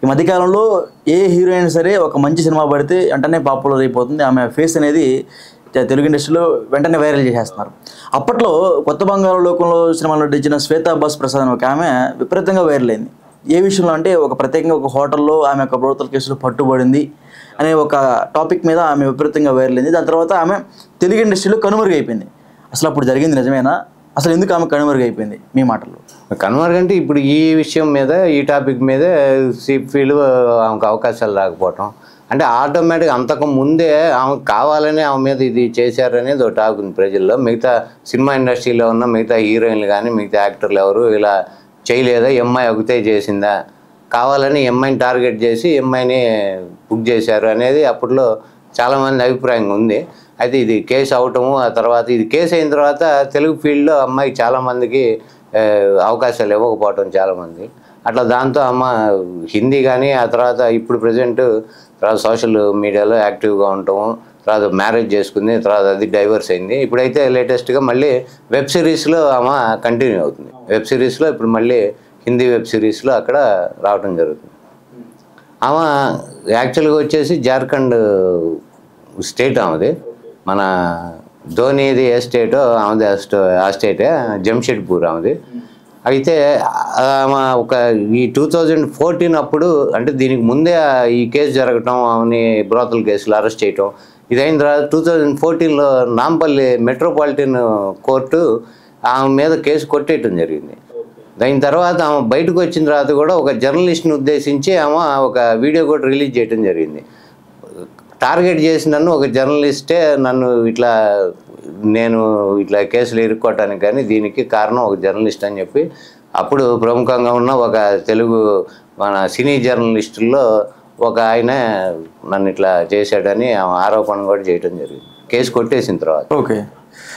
ఈ మధ్యకాలంలో ఏ హీరోయిన్ సరే ఒక మంచి సినిమా పడితే వెంటనే పాపులర్ అయిపోతుంది. ఆమె ఫేస్ అనేది తెలుగు ఇండస్ట్రీలో వెంటనే వైరల్ చేసేస్తున్నారు. అప్పట్లో కొత్త బంగారు లోకంలో సినిమాలో నటించిన శ్వేతా బాస్ ప్రసాద్ అని ఒక ఆమె విపరీతంగా వైరల్ అయింది. ఏ విషయంలో అంటే ఒక ప్రత్యేకంగా ఒక హోటల్లో ఆమె ఒక బ్రోతల్ కేసులో పట్టుబడింది అనే ఒక టాపిక్ మీద ఆమె విపరీతంగా వైరల్ అయింది. దాని తర్వాత ఆమె తెలుగు ఇండస్ట్రీలో కనుమరుగైపోయింది. అసలు అప్పుడు జరిగింది నిజమేనా? అసలు ఎందుకు ఆమె కనుమరుగైపోయింది మీ మాటల్లో? కనుమరుగంటే ఇప్పుడు ఈ విషయం మీద ఈ టాపిక్ మీద ఫీల్డ్ ఆమెకు అవకాశాలు రాకపోవటం అంటే ఆటోమేటిక్గా అంతకు ముందే ఆమెకు కావాలని ఆమె మీద ఇది చేశారనేది ఒక టాక్ ఉంది ప్రజల్లో. మిగతా సినిమా ఇండస్ట్రీలో ఉన్న మిగతా హీరోయిన్లు కానీ మిగతా యాక్టర్లు ఎవరు ఇలా చేయలేదా, ఎంఐ ఒకతే చేసిందా, కావాలని ఎంఐని టార్గెట్ చేసి ఎంఐని బుక్ చేశారు అనేది అప్పట్లో చాలామంది అభిప్రాయం ఉంది. అయితే ఇది కేసు అవటము, ఆ తర్వాత ఇది కేసు అయిన తర్వాత తెలుగు ఫీల్డ్లో అమ్మాయికి చాలామందికి అవకాశాలు ఇవ్వకపోవటం చాలామంది అట్లా. దాంతో అమ్మ హిందీ కానీ ఆ తర్వాత ఇప్పుడు ప్రజెంట్ తర్వాత సోషల్ మీడియాలో యాక్టివ్గా ఉండటము, తర్వాత మ్యారేజ్ చేసుకుంది, తర్వాత అది డైవర్స్ అయింది. ఇప్పుడైతే లేటెస్ట్గా మళ్ళీ వెబ్ సిరీస్లో ఆమె కంటిన్యూ అవుతుంది. వెబ్ సిరీస్లో ఇప్పుడు మళ్ళీ హిందీ వెబ్ సిరీస్లో అక్కడ రావటం జరుగుతుంది. ఆమె యాక్చువల్గా వచ్చేసి జార్ఖండ్ స్టేట్ ఆమెది. మన ధోనిది ఏ స్టేటో ఆమెది ఆ స్టేటే, జంషెడ్పూర్ ఆమెది. అయితే ఒక ఈ 2014 అప్పుడు అంటే దీనికి ముందే ఈ కేసు జరగటం, ఆమెని బ్రోతల్ కేసులో అరెస్ట్ చేయటం ఇది అయిన తర్వాత 2014లో నాంపల్లి మెట్రోపాలిటన్ కోర్టు ఆమె మీద కేసు కొట్టేయటం జరిగింది. దాని తర్వాత ఆమె బయటకు వచ్చిన తర్వాత కూడా ఒక జర్నలిస్ట్ని ఉద్దేశించి ఆమె ఒక వీడియో కూడా రిలీజ్ చేయడం జరిగింది. టార్గెట్ చేసి నన్ను ఒక జర్నలిస్టే నన్ను ఇట్లా నేను ఇట్లా కేసులు ఇరుక్కోవటానికి కానీ దీనికి కారణం ఒక జర్నలిస్ట్ అని చెప్పి అప్పుడు ప్రముఖంగా ఉన్న ఒక తెలుగు మన సినీ జర్నలిస్టుల్లో ఒక ఆయన నన్ను ఇట్లా చేశాడని ఆరోపణ కూడా చేయడం జరిగింది కేసు కొట్టేసిన తర్వాత. Okay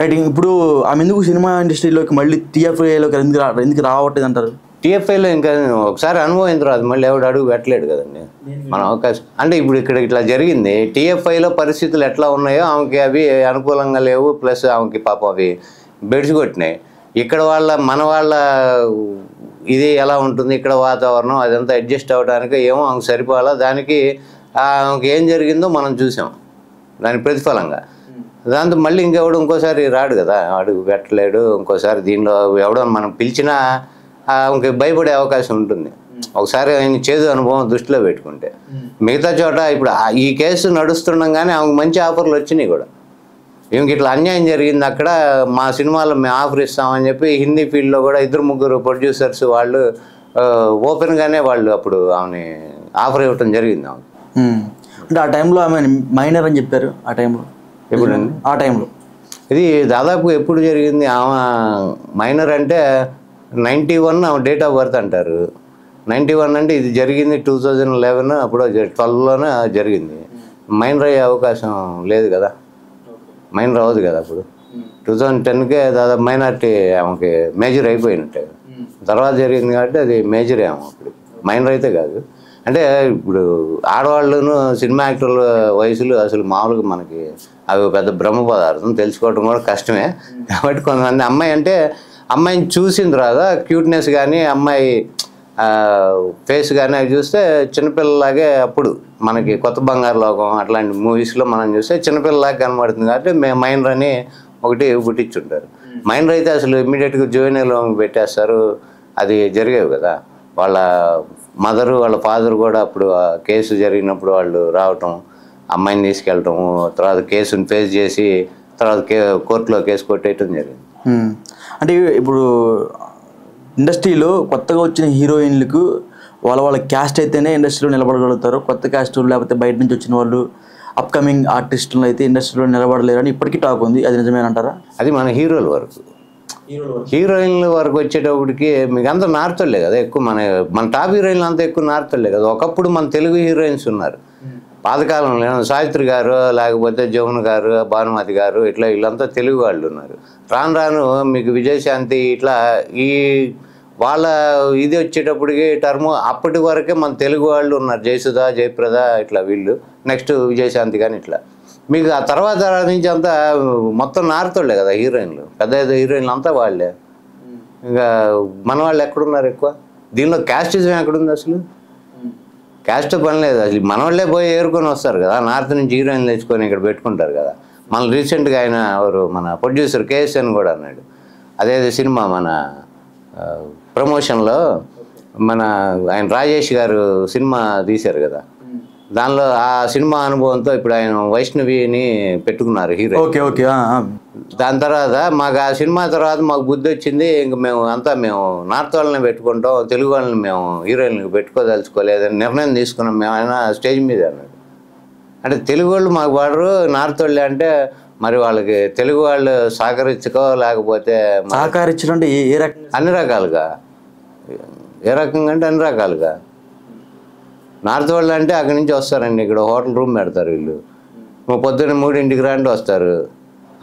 right. ఇప్పుడు ఆమె ఎందుకు సినిమా ఇండస్ట్రీలోకి మళ్ళీ టీఎఫ్ఐలోకి ఎందుకు రావట్లేదు అంటారు? టీఎఫ్ఐలో ఇంకా ఒకసారి అనుభవం అయిన తర్వాత మళ్ళీ ఎవడు అడుగు పెట్టలేడు కదండి మన అవకాశం. అంటే ఇప్పుడు ఇక్కడ ఇట్లా జరిగింది, టీఎఫ్ఐలో పరిస్థితులు ఎట్లా ఉన్నాయో ఆమెకి అవి అనుకూలంగా లేవు, ప్లస్ ఆమెకి పాపం అవి బెడ్స్ కొట్టినాయి. ఇక్కడ మన వాళ్ళ ఇది ఎలా ఉంటుంది ఇక్కడ వాతావరణం అదంతా అడ్జస్ట్ అవ్వడానికి ఏమో ఆమెకు సరిపోవాలా. దానికి ఆమెకి ఏం జరిగిందో మనం చూసాం దాని ప్రతిఫలంగా. దాంతో మళ్ళీ ఇంకెవడు ఇంకోసారి రాడు కదా, అడుగు పెట్టలేడు ఇంకోసారి. దీనిలో ఎవడో మనం పిలిచినా ఆమెకి భయపడే అవకాశం ఉంటుంది ఒకసారి ఆయన చేదు అనుభవం దృష్టిలో పెట్టుకుంటే. మిగతా చోట ఇప్పుడు ఈ కేసు నడుస్తుండగానే ఆమెకు మంచి ఆఫర్లు వచ్చినాయి కూడా. ఈమెకి ఇట్లా అన్యాయం జరిగింది అక్కడ, మా సినిమాలో మేము ఆఫర్ ఇస్తామని చెప్పి హిందీ ఫీల్డ్లో కూడా 2-3 ప్రొడ్యూసర్స్ వాళ్ళు ఓపెన్గానే వాళ్ళు అప్పుడు ఆమెని ఆఫర్ ఇవ్వటం జరిగింది ఆమె. అంటే ఆ టైంలో ఆమె మైనర్ అని చెప్పారు. ఆ టైంలో ఎప్పుడండి? ఆ టైంలో ఇది దాదాపు ఎప్పుడు జరిగింది? ఆమె మైనర్ అంటే 91 ఆమె డేట్ ఆఫ్ బర్త్ అంటారు. 91 అంటే ఇది జరిగింది 2011 అప్పుడు 12లోనే జరిగింది. మైనర్ అయ్యే అవకాశం లేదు కదా, మైనర్ అవ్వదు కదా అప్పుడు. 2010కే దాదాపు మైనార్టీ ఆమెకి మేజర్ అయిపోయినట్టే. తర్వాత జరిగింది కాబట్టి అది మేజర్ ఏమో, అప్పుడు మైనర్ అయితే కాదు. అంటే ఇప్పుడు ఆడవాళ్ళను సినిమా యాక్టర్ల వయసులు అసలు మామూలుగా మనకి అవి పెద్ద బ్రహ్మ పదార్థం, తెలుసుకోవడం కూడా కష్టమే. కాబట్టి కొంతమంది అమ్మాయి అంటే అమ్మాయిని చూసిన తర్వాత క్యూట్నెస్ కానీ అమ్మాయి ఫేస్ కానీ అవి చూస్తే చిన్నపిల్లలాగే అప్పుడు మనకి కొత్త బంగారు లోకం అట్లాంటి మూవీస్లో మనం చూస్తే చిన్నపిల్లలాగా కనబడుతుంది. కాబట్టి మైనర్ అని ఒకటి పుట్టించుంటారు. మైనర్ అయితే అసలు ఇమ్మీడియట్గా జువెనైల్ హోమ్కి పెట్టేస్తారు. అది జరిగేవి కదా. వాళ్ళ మదరు వాళ్ళ ఫాదర్ కూడా అప్పుడు కేసు జరిగినప్పుడు వాళ్ళు రావటం, అమ్మాయిని తీసుకెళ్ళటం, తర్వాత కేసుని ఫేస్ చేసి తర్వాత కోర్టులో కేసు కొట్టేయటం జరిగింది. అంటే ఇప్పుడు ఇండస్ట్రీలో కొత్తగా వచ్చిన హీరోయిన్లకు వాళ్ళ క్యాస్ట్ అయితేనే ఇండస్ట్రీలో నిలబడగలుగుతారు. కొత్త క్యాస్ట్ లేకపోతే బయట నుంచి వచ్చిన వాళ్ళు అప్కమింగ్ ఆర్టిస్టులు అయితే ఇండస్ట్రీలో నిలబడలేరని ఇప్పటికీ టాక్ ఉంది. అది నిజమేనంటారా? అది మన హీరోల వరకు. హీరోయిన్ల వరకు వచ్చేటప్పటికి మీకు అంతా నార్తోళ్ళే కదా ఎక్కువ. మన టాప్ హీరోయిన్లు అంతా ఎక్కువ నార్తోళ్ళే కదా. ఒకప్పుడు మన తెలుగు హీరోయిన్స్ ఉన్నారు పాతకాలంలో, సావిత్రి గారు లేకపోతే జమున గారు, భానుమతి గారు, ఇట్లా వీళ్ళంతా తెలుగు వాళ్ళు ఉన్నారు. రాను రాను మీకు విజయశాంతి ఇట్లా ఈ వాళ్ళ ఇది వచ్చేటప్పటికి టర్మ్ అప్పటి వరకే మన తెలుగు వాళ్ళు ఉన్నారు. జయసుధ, జయప్రద ఇట్లా వీళ్ళు, నెక్స్ట్ విజయశాంతి కానీ ఇట్లా. మీకు ఆ తర్వాత నుంచి అంతా మొత్తం నార్తోళ్ళే కదా హీరోయిన్లు, పెద్ద హీరోయిన్లు అంతా వాళ్ళే. ఇంకా మన వాళ్ళు ఎక్కడున్నారు ఎక్కువ? దీనిలో క్యాస్టిజం ఎక్కడుంది అసలు? క్యాస్ట్ పని లేదు అసలు. మన వాళ్ళే పోయి ఏరుకొని వస్తారు కదా, నార్త్ నుంచి హీరోయిన్ తెచ్చుకొని ఇక్కడ పెట్టుకుంటారు కదా. మన రీసెంట్గా ఆయన ఎవరు మన ప్రొడ్యూసర్ కేఎస్ఎన్ కూడా అన్నాడు, అదే సినిమా మన ప్రమోషన్లో మన ఆయన రాజేష్ గారు సినిమా తీశారు కదా, దానిలో ఆ సినిమా అనుభవంతో ఇప్పుడు ఆయన వైష్ణవిని పెట్టుకున్నారు హీరో. Okay okay. దాని తర్వాత మాకు ఆ సినిమా తర్వాత మాకు బుద్ధి వచ్చింది, ఇంక మేము నార్త్ వాళ్ళని పెట్టుకుంటాం, తెలుగు వాళ్ళని మేము హీరోయిన్కి పెట్టుకోదలుచుకోలేదని నిర్ణయం తీసుకున్నాం మేము. ఆయన స్టేజ్ మీద అన్నాడు. అంటే తెలుగు వాళ్ళు మాకు వాడరు, నార్త్ వాళ్ళు అంటే మరి వాళ్ళకి తెలుగు వాళ్ళు సహకరించుకో లేకపోతే సహకరించడం అంటే ఏ రకంగా? అన్ని రకాలుగా. ఏ రకంగా అంటే అన్ని రకాలుగా. నార్త్ వాళ్ళు అంటే అక్కడి నుంచి వస్తారండి, ఇక్కడ హోటల్ రూమ్ పెడతారు వీళ్ళు. పొద్దున్న 3ంటికి రండి వస్తారు,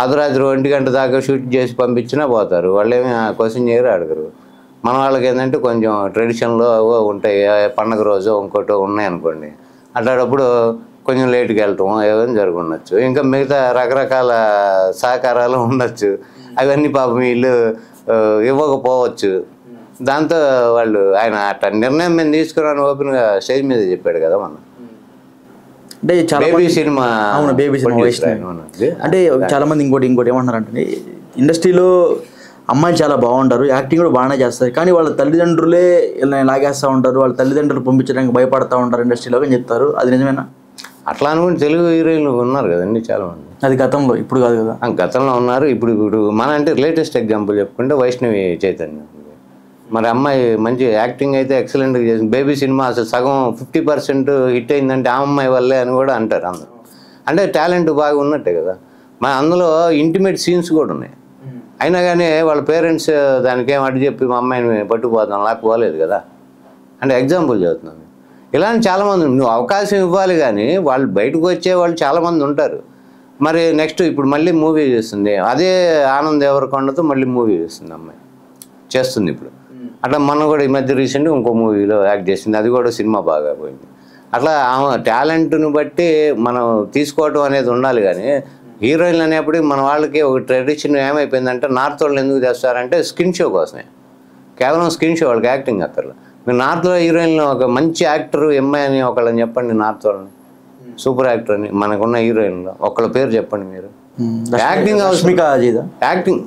అర్ధరాత్రి 1 గంట దాకా షూట్ చేసి పంపించినా పోతారు. వాళ్ళేమి క్వశ్చన్ చేయరు, అడగరు. మన వాళ్ళకి ఏంటంటే కొంచెం ట్రెడిషన్లో ఉంటాయి, పండగ రోజు ఇంకోటి ఉన్నాయనుకోండి, అట్లాంటప్పుడు కొంచెం లేట్కి వెళ్ళటం ఏమైనా జరుగుండొచ్చు. ఇంకా మిగతా రకరకాల సహకారాలు ఉండొచ్చు, అవన్నీ పాపం వీళ్ళు ఇవ్వకపోవచ్చు. దాంతో వాళ్ళు ఆయన అట్లా నిర్ణయం మేము తీసుకున్నాను ఓపెన్గా స్టేజ్ మీద చెప్పాడు కదా మన. అంటే చాలా బేబీ సినిమా. అవును, బేబీ సినిమా. అంటే చాలా మంది ఇంకోటి ఏమంటున్నారంటే, ఇండస్ట్రీలో అమ్మాయిలు చాలా బాగుంటారు, యాక్టింగ్ కూడా బాగానే చేస్తారు, కానీ వాళ్ళ తల్లిదండ్రులే ఇలా లాగేస్తూ ఉంటారు, వాళ్ళ తల్లిదండ్రులు పంపించడానికి భయపడతా ఉంటారు ఇండస్ట్రీలో అని చెప్తారు. అది నిజమేనా? అట్లా అనుకుని తెలుగు హీరోయిన్లు ఉన్నారు కదండి చాలామంది. అది గతంలో, ఇప్పుడు కాదు కదా. గతంలో ఉన్నారు. ఇప్పుడు మన అంటే లేటెస్ట్ ఎగ్జాంపుల్ చెప్పుకుంటే వైష్ణవి చైతన్యం. మరి అమ్మాయి మంచి యాక్టింగ్ అయితే ఎక్సలెంట్గా చేసింది. బేబీ సినిమా అసలు సగం 50% హిట్ అయిందంటే ఆ అమ్మాయి వల్లే అని కూడా అంటారు అందరూ. అంటే టాలెంట్ బాగా ఉన్నట్టే కదా. మన అందులో ఇంటిమేట్ సీన్స్ కూడా ఉన్నాయి. అయినా కానీ వాళ్ళ పేరెంట్స్ దానికి ఏం అడ్డు చెప్పి మా అమ్మాయిని పట్టుకుపోతాం లేకపోలేదు కదా. అంటే ఎగ్జాంపుల్ చెబుతున్నాను. ఇలాంటి చాలామంది నువ్వు అవకాశం ఇవ్వాలి, కానీ వాళ్ళు బయటకు వచ్చే వాళ్ళు చాలామంది ఉంటారు. మరి నెక్స్ట్ ఇప్పుడు మళ్ళీ మూవీ చేస్తుంది, అదే ఆనంద్ దేవరకొండతో మళ్ళీ మూవీ చేస్తుంది అమ్మాయి, చేస్తుంది ఇప్పుడు. అట్లా మనం కూడా ఈ మధ్య రీసెంట్గా ఇంకో మూవీలో యాక్ట్ చేసింది, అది కూడా సినిమా బాగా పోయింది. అట్లా టాలెంట్ను బట్టి మనం తీసుకోవటం అనేది ఉండాలి. కానీ హీరోయిన్లు అనేప్పటికీ మన వాళ్ళకి ఒక ట్రెడిషన్ ఏమైపోయిందంటే, నార్త్ వాళ్ళు ఎందుకు చేస్తారంటే స్కిన్ షో కోసమే, కేవలం స్కిన్ షో, వాళ్ళకి యాక్టింగ్ అక్కర్లేదు. మీరు నార్త్లో హీరోయిన్లో ఒక మంచి యాక్టర్ ఎంఐ అని ఒకళ్ళని చెప్పండి, నార్త్ వాళ్ళని సూపర్ యాక్టర్ అని మనకున్న హీరోయిన్లో ఒకళ్ళ పేరు చెప్పండి మీరు. యాక్టింగ్ యాక్టింగ్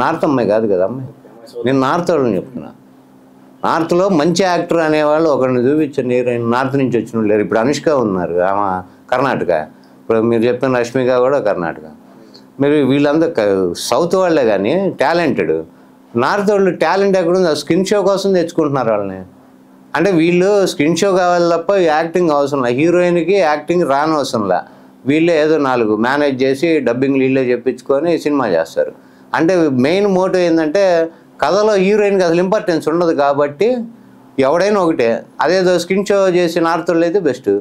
నార్త్ అమ్మాయి కాదు కదా అమ్మాయి, నేను నార్త్ వాళ్ళని చెప్తున్నా. నార్త్లో మంచి యాక్టర్ అనేవాళ్ళు ఒకరిని చూపించండి హీరోయిన్. నార్త్ నుంచి వచ్చిన లేరు. ఇప్పుడు అనుష్క ఉన్నారు, ఆమె కర్ణాటక. ఇప్పుడు మీరు చెప్పిన రష్మిక కూడా కర్ణాటక. మీరు వీళ్ళందరూ సౌత్ వాళ్ళే కానీ టాలెంటెడ్. నార్త్ వాళ్ళు టాలెంట్ ఎక్కడుంది, స్కిన్ షో కోసం తెచ్చుకుంటున్నారు వాళ్ళని. అంటే వీళ్ళు స్కిన్ షో కావాలి తప్ప యాక్టింగ్ అవసరంలా, హీరోయిన్కి యాక్టింగ్ రానవసరంలా. వీళ్ళే ఏదో 4 మేనేజ్ చేసి డబ్బింగ్ వీళ్ళే చెప్పించుకొని సినిమా చేస్తారు. అంటే మెయిన్ మోటివ్ ఏంటంటే, కథలో హీరోయిన్కి అసలు ఇంపార్టెన్స్ ఉండదు కాబట్టి ఎవడైనా ఒకటే. అదేదో స్కిన్ షో చేసి నార్త్ వాళ్ళు అయితే బెస్ట్,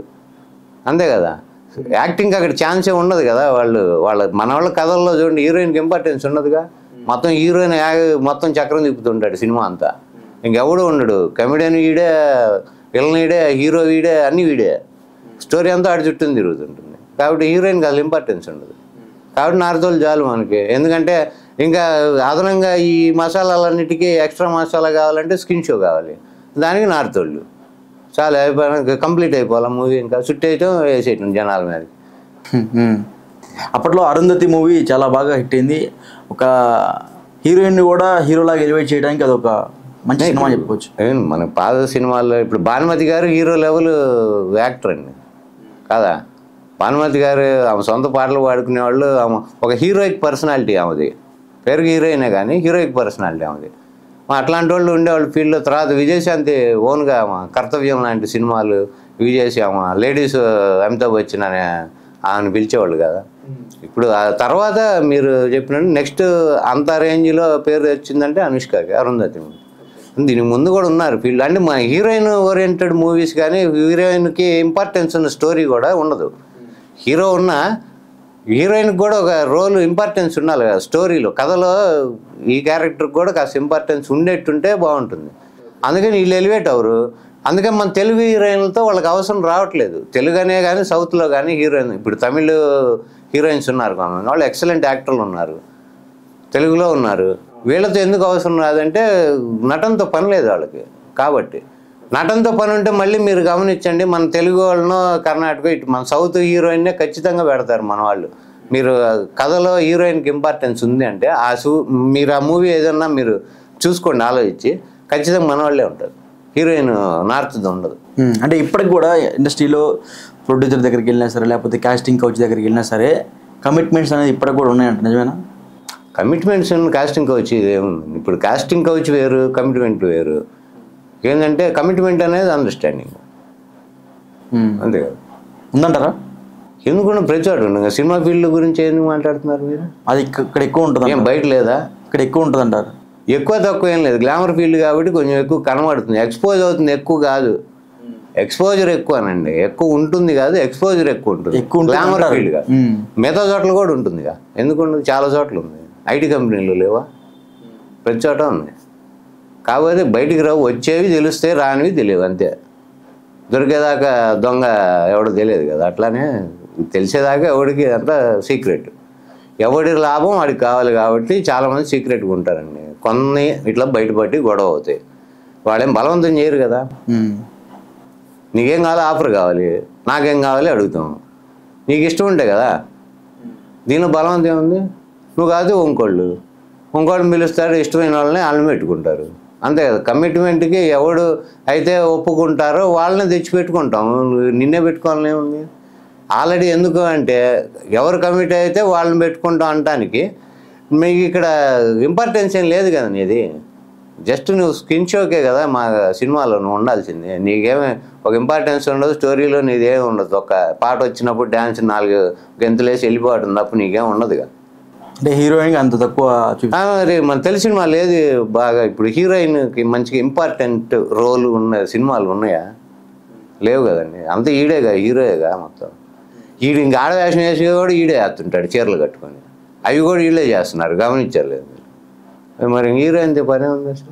అంతే కదా. యాక్టింగ్ అక్కడ ఛాన్సే ఉండదు కదా. మన వాళ్ళ కథల్లో చూడండి, హీరోయిన్కి ఇంపార్టెన్స్ ఉండదుగా. మొత్తం హీరోయిన్ మొత్తం చక్రం తిప్పుతుంటాడు సినిమా అంతా, ఇంకెవడూ ఉండడు. కమెడియన్ వీడే, విలన్ వీడే, హీరో వీడే, అన్నీ వీడే. స్టోరీ అంతా ఆడి చుట్టూ తిరుగుతుంటుంది. కాబట్టి హీరోయిన్కి అసలు ఇంపార్టెన్స్ ఉండదు. కాబట్టి నార్త్ వాళ్ళు చాలు మనకి. ఎందుకంటే ఇంకా అదనంగా ఈ మసాలాలన్నిటికీ ఎక్స్ట్రా మసాలా కావాలంటే స్కిన్ షో కావాలి, దానికి నార్త్ వాళ్ళు చాలా కంప్లీట్ అయిపోవాలి మూవీ. ఇంకా చుట్టేయటం వేసేయటం జనాల మీద. అప్పట్లో అరుంధతి మూవీ చాలా బాగా హిట్ అయింది. ఒక హీరోయిన్ కూడా హీరోలాగా ఎలివేట్ చేయడానికి అదొక మంచి సినిమా చెప్పుకోవచ్చు. మన పాత సినిమాల్లో ఇప్పుడు భానుమతి గారు హీరో లెవెల్ యాక్టర్ అండి కదా. భానుమతి గారు ఆమె సొంత పాటలు పాడుకునేవాళ్ళు. ఆమె ఒక హీరోయిక్ పర్సనాలిటీ, ఆమెది పేరుకి హీరోయినే కానీ హీరోయిక్ పర్సనాలిటీ ఆమెది. అట్లాంటి వాళ్ళు ఉండేవాళ్ళు ఫీల్డ్లో. తర్వాత విజయశాంతి ఓన్గా ఆమె కర్తవ్యం లాంటి సినిమాలు ఇవి చేసి ఆమె లేడీస్ అమితాబ్ బచ్చన్ అనే ఆమెను పిలిచేవాళ్ళు కదా. ఇప్పుడు ఆ తర్వాత మీరు చెప్పినట్టు నెక్స్ట్ అంత రేంజ్లో పేరు వచ్చిందంటే అనుష్కకి, అరుంధతి. దీనికి ముందు కూడా ఉన్నారు ఫీల్డ్. అంటే మన హీరోయిన్ ఓరియంటెడ్ మూవీస్ కానీ హీరోయిన్కి ఇంపార్టెన్స్ ఉన్న స్టోరీ కూడా ఉండదు. హీరో ఉన్న హీరోయిన్కి కూడా ఒక రోల్ ఇంపార్టెన్స్ ఉండాలి కదా స్టోరీలో, కథలో. ఈ క్యారెక్టర్కి కూడా కాస్త ఇంపార్టెన్స్ ఉండేట్టుంటే బాగుంటుంది. అందుకని వీళ్ళు ఎలివేట్ అవరు. అందుకని మన తెలుగు హీరోయిన్లతో వాళ్ళకి అవసరం రావట్లేదు. తెలుగు అనే కానీ సౌత్లో కానీ హీరోయిన్, ఇప్పుడు తమిళ్ హీరోయిన్స్ ఉన్నారు కొంతమంది, వాళ్ళు ఎక్సలెంట్ యాక్టర్లు ఉన్నారు, తెలుగులో ఉన్నారు. వీళ్ళతో ఎందుకు అవసరం రాదంటే నటనతో పని లేదు వాళ్ళకి. కాబట్టి నటనతో పని ఉంటే మళ్ళీ మీరు గమనించండి, మన తెలుగు వాళ్ళను కర్ణాటక ఇటు మన సౌత్ హీరోయిన్నే ఖచ్చితంగా పెడతారు మన వాళ్ళు. మీరు కథలో హీరోయిన్కి ఇంపార్టెన్స్ ఉంది అంటే మీరు ఆ మూవీ ఏదన్నా మీరు చూసుకోండి, ఆలోచించి, ఖచ్చితంగా మన వాళ్ళే ఉంటారు. హీరోయిన్ నార్త్ది ఉండదు. అంటే ఇప్పటికి కూడా ఇండస్ట్రీలో ప్రొడ్యూసర్ దగ్గరికి వెళ్ళినా సరే, లేకపోతే కాస్టింగ్ కౌచ్ దగ్గరికి వెళ్ళినా సరే, కమిట్మెంట్స్ అనేది ఇప్పటికి కూడా ఉన్నాయంట, నిజమేనా? కమిట్మెంట్స్ కాస్టింగ్ కౌచ్ ఏముంది? ఇప్పుడు కాస్టింగ్ కౌచ్ వేరు, కమిట్మెంట్ వేరు. ఏంటంటే కమిట్మెంట్ అనేది అండర్స్టాండింగ్, అంతే కదా. ఉందంటారా? ఎందుకున్న ప్రతి చోట ఉండగా సినిమా ఫీల్డ్ గురించి ఎందుకు మాట్లాడుతున్నారు మీరు? అది ఇక్కడ ఎక్కువ ఉంటుంది, ఏం బయట లేదా? ఇక్కడ ఎక్కువ ఉంటుంది అంటారు. ఎక్కువ తక్కువ ఏం లేదు, గ్లామర్ ఫీల్డ్ కాబట్టి కొంచెం ఎక్కువ కనబడుతుంది, ఎక్స్పోజ్ అవుతుంది. ఎక్కువ కాదు, ఎక్స్పోజర్ ఎక్కువనండి, ఎక్కువ ఉంటుంది కాదు, ఎక్స్పోజర్ ఎక్కువ ఉంటుంది గ్లామర్ ఫీల్డ్ కాదు. మిగతా చోట్ల కూడా ఉంటుందిగా, ఎందుకు ఉండదు? చాలా చోట్ల ఉంది. ఐటీ కంపెనీలు లేవా? ప్రతి చోట ఉంది. కాకపోతే బయటికి రావు, వచ్చేవి తెలుస్తాయి, రానివి తెలియవు, అంతే. దొరికేదాకా దొంగ ఎవడో తెలియదు కదా, అట్లానే తెలిసేదాకా ఎవడికి అంతా సీక్రెట్. ఎవడి లాభం వాడికి కావాలి కాబట్టి చాలామంది సీక్రెట్గా ఉంటారండి. కొన్ని ఇట్లా బయటపడి గొడవ అవుతాయి, వాళ్ళేం బలవంతం చేయరు కదా. నీకేం కావాలి? ఆఫర్ కావాలి, నాకేం కావాలి అడుగుతాం. నీకు ఇష్టం ఉంటే కదా, దీనిలో బలవంతం ఏముంది? నువ్వు కాదు ఇంకోళ్ళని పిలుస్తాడు, ఇష్టమైన వాళ్ళని వాళ్ళని పెట్టుకుంటారు, అంతే కదా. కమిట్మెంట్కి ఎవడు అయితే ఒప్పుకుంటారో వాళ్ళని తెచ్చిపెట్టుకుంటాం, నిన్నే పెట్టుకోవాలని ఏముంది? ఆల్రెడీ ఎందుకు అంటే ఎవరు కమిట్ అయితే వాళ్ళని పెట్టుకుంటాం అనటానికి మీకు ఇక్కడ ఇంపార్టెన్స్ ఏం లేదు కదా. నీది జస్ట్ నువ్వు స్కిన్ షోకే కదా మా సినిమాలో నువ్వు ఉండాల్సింది. నీకేమీ ఒక ఇంపార్టెన్స్ ఉండదు, స్టోరీలో నీదేమి ఉండదు. ఒక పాట వచ్చినప్పుడు డ్యాన్స్ 4 గెంతులేసి వెళ్ళిపోవటం తప్ప నీకేం ఉండదుగా. అంటే హీరోయిన్కి అంత తక్కువ మరి మన తెలుగు సినిమాలు ఏది బాగా ఇప్పుడు హీరోయిన్కి మంచిగా ఇంపార్టెంట్ రోల్ ఉన్న సినిమాలు ఉన్నాయా? లేవు కదండి. అంత ఈడేగా, హీరోయేగా మొత్తం. ఈడు ఇంకా ఆడవేషం వేసి కూడా ఈడే వేస్తుంటాడు చీరలు కట్టుకొని, అవి కూడా వీళ్ళే చేస్తున్నారు, గమనించలేదు. మరి హీరోయిన్ పనే ఉంది అసలు.